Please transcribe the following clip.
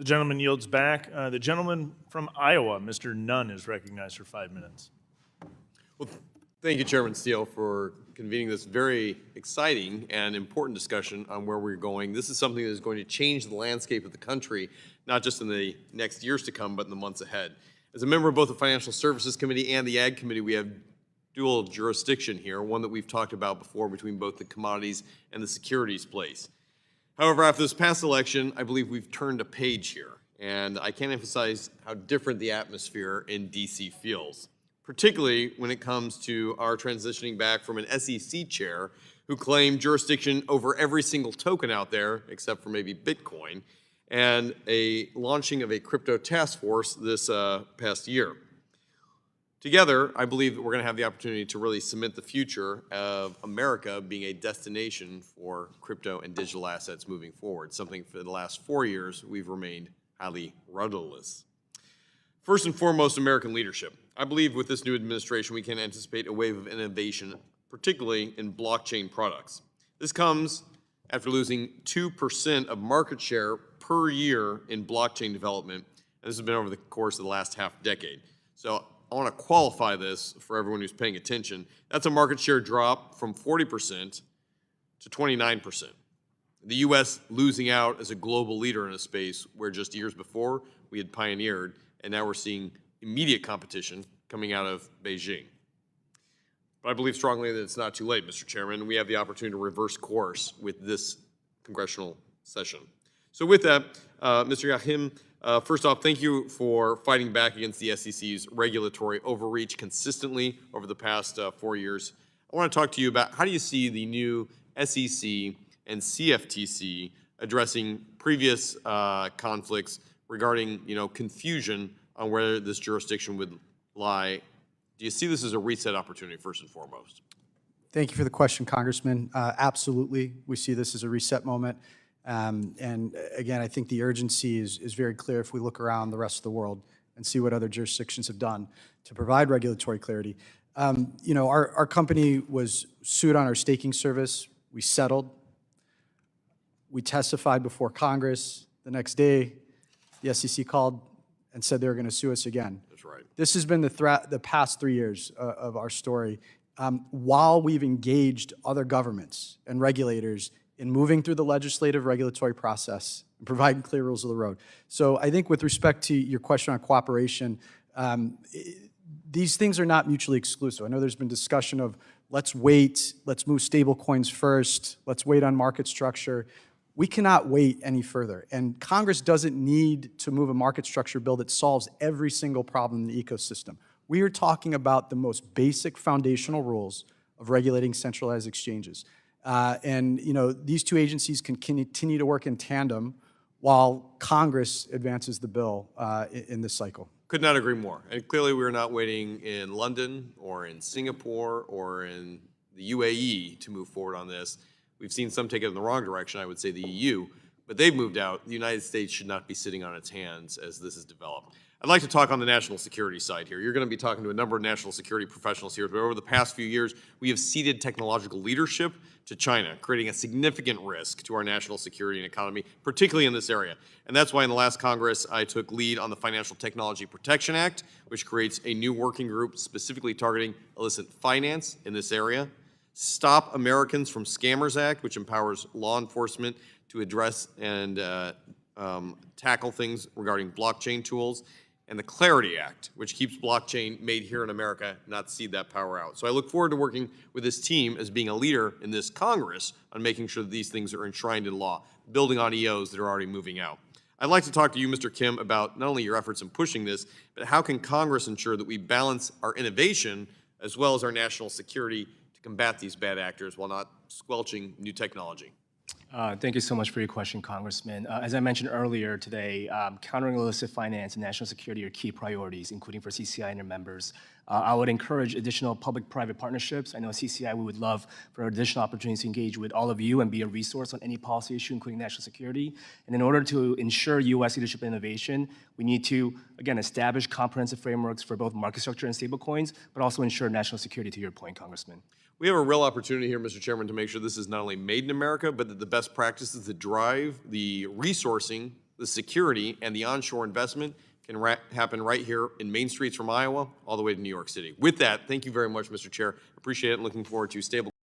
The gentleman yields back. The gentleman from Iowa, Mr. Nunn, is recognized for 5 minutes. Well, thank you, Chairman Steele, for convening this very exciting and important discussion on where we're going. This is something that is going to change the landscape of the country, not just in the next years to come, but in the months ahead. As a member of both the Financial Services Committee and the Ag Committee, we have dual jurisdiction here, one that we've talked about before between both the commodities and the securities place. However, after this past election, I believe we've turned a page here, and I can't emphasize how different the atmosphere in D.C. feels, particularly when it comes to our transitioning back from an SEC chair who claimed jurisdiction over every single token out there, except for maybe Bitcoin, and a launching of a crypto task force this past year. Together, I believe that we're going to have the opportunity to really cement the future of America being a destination for crypto and digital assets moving forward, something for the last 4 years we've remained highly rudderless. First and foremost, American leadership. I believe with this new administration we can anticipate a wave of innovation, particularly in blockchain products. This comes after losing 2% of market share per year in blockchain development, and this has been over the course of the last half decade. So I want to qualify this for everyone who's paying attention. That's a market share drop from 40% to 29%. The U.S. losing out as a global leader in a space where just years before we had pioneered, and now we're seeing immediate competition coming out of Beijing. But I believe strongly that it's not too late, Mr. Chairman. We have the opportunity to reverse course with this congressional session. So with that, Mr. Yahim, first off, thank you for fighting back against the SEC's regulatory overreach consistently over the past 4 years. I want to talk to you about how do you see the new SEC and CFTC addressing previous conflicts regarding, confusion on where this jurisdiction would lie. Do you see this as a reset opportunity, first and foremost? Thank you for the question, Congressman. Absolutely, we see this as a reset moment. And again, I think the urgency is very clear if we look around the rest of the world and see what other jurisdictions have done to provide regulatory clarity. Our company was sued on our staking service. We settled. We testified before Congress. The next day, the SEC called and said they were going to sue us again. That's right. This has been the past 3 years of our story. While we've engaged other governments and regulators in moving through the legislative regulatory process and providing clear rules of the road. So I think with respect to your question on cooperation, these things are not mutually exclusive. I know there's been discussion of let's wait, let's move stable coins first, let's wait on market structure. We cannot wait any further. And Congress doesn't need to move a market structure bill that solves every single problem in the ecosystem. We are talking about the most basic foundational rules of regulating centralized exchanges. These two agencies can continue to work in tandem while Congress advances the bill in this cycle. Could not agree more. And clearly we're not waiting in London or in Singapore or in the UAE to move forward on this. We've seen some take it in the wrong direction, I would say the EU, but they've moved out. The United States should not be sitting on its hands as this is developed. I'd like to talk on the national security side here. You're going to be talking to a number of national security professionals here, but over the past few years, we have ceded technological leadership to China, creating a significant risk to our national security and economy, particularly in this area. And that's why in the last Congress, I took lead on the Financial Technology Protection Act, which creates a new working group specifically targeting illicit finance in this area. Stop Americans from Scammers Act, which empowers law enforcement to address and tackle things regarding blockchain tools. And the Clarity Act, which keeps blockchain made here in America, not cede that power out. So I look forward to working with this team as being a leader in this Congress on making sure that these things are enshrined in law, building on EOs that are already moving out. I'd like to talk to you, Mr. Kim, about not only your efforts in pushing this, but how can Congress ensure that we balance our innovation as well as our national security to combat these bad actors while not squelching new technology? Thank you so much for your question, Congressman. As I mentioned earlier today, countering illicit finance and national security are key priorities, including for CCI and their members. I would encourage additional public-private partnerships. I know CCI, we would love for additional opportunities to engage with all of you and be a resource on any policy issue, including national security. And in order to ensure U.S. leadership and innovation, we need to, again, establish comprehensive frameworks for both market structure and stablecoins, but also ensure national security, to your point, Congressman. We have a real opportunity here, Mr. Chairman, to make sure this is not only made in America, but that the best practices that drive the resourcing, the security and the onshore investment can happen right here in main streets from Iowa all the way to New York City. With that, thank you very much, Mr. Chair. Appreciate it and looking forward to stable